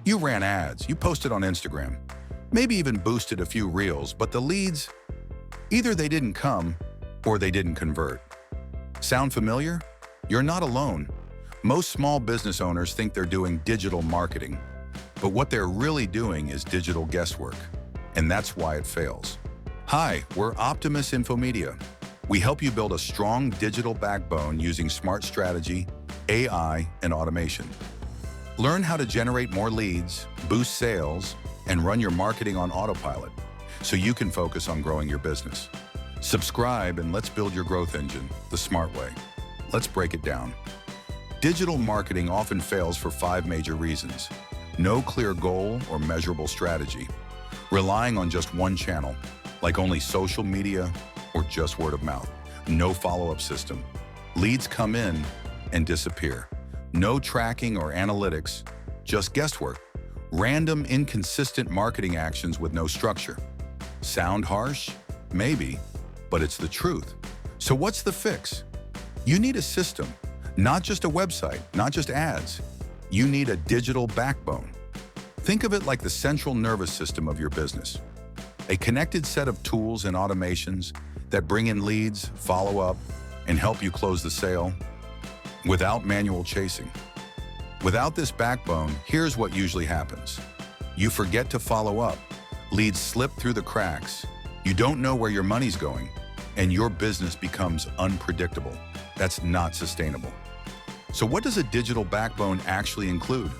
You ran ads, you posted on Instagram, maybe even boosted a few reels, but the leads, either they didn't come or they didn't convert. Sound familiar? You're not alone. Most small business owners think they're doing digital marketing, but what they're really doing is digital guesswork, and that's why it fails. Hi, we're Optimus Infomedia. We help you build a strong digital backbone using smart strategy, AI, and automation. Learn how to generate more leads, boost sales, and run your marketing on autopilot so you can focus on growing your business. Subscribe and let's build your growth engine the smart way. Let's break it down. Digital marketing often fails for 5 major reasons. No clear goal or measurable strategy. Relying on just one channel, like only social media or just word of mouth. No follow-up system. Leads come in and disappear. No tracking or analytics, just guesswork. Random, inconsistent marketing actions with no structure. Sound harsh? Maybe, but it's the truth. So what's the fix? You need a system, not just a website, not just ads. You need a digital backbone. Think of it like the central nervous system of your business. A connected set of tools and automations that bring in leads, follow up, and help you close the sale without manual chasing. Without this backbone, here's what usually happens. You forget to follow up. Leads slip through the cracks. You don't know where your money's going, and your business becomes unpredictable. That's not sustainable. So what does a digital backbone actually include?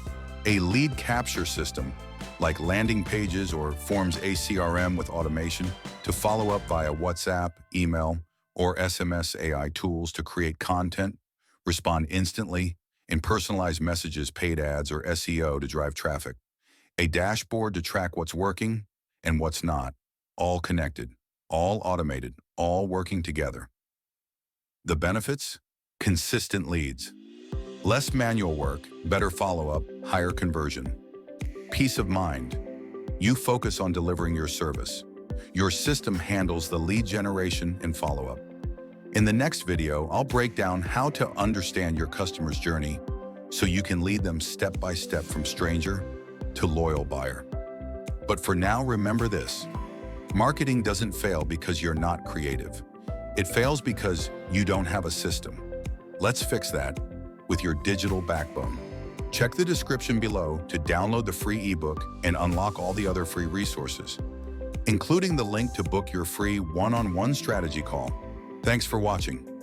A lead capture system, like landing pages or forms a CRM with automation to follow up via WhatsApp, email, or SMS AI tools to create content, respond instantly, and personalize messages, paid ads, or SEO to drive traffic. A dashboard to track what's working and what's not, all connected, all automated, all working together. The benefits? Consistent leads. Less manual work, better follow-up, higher conversion. Peace of mind. You focus on delivering your service. Your system handles the lead generation and follow-up. In the next video, I'll break down how to understand your customer's journey so you can lead them step by step from stranger to loyal buyer. But for now, remember this. Marketing doesn't fail because you're not creative. It fails because you don't have a system. Let's fix that with your digital backbone. Check the description below to download the free ebook and unlock all the other free resources, including the link to book your free one-on-one strategy call. Thanks for watching.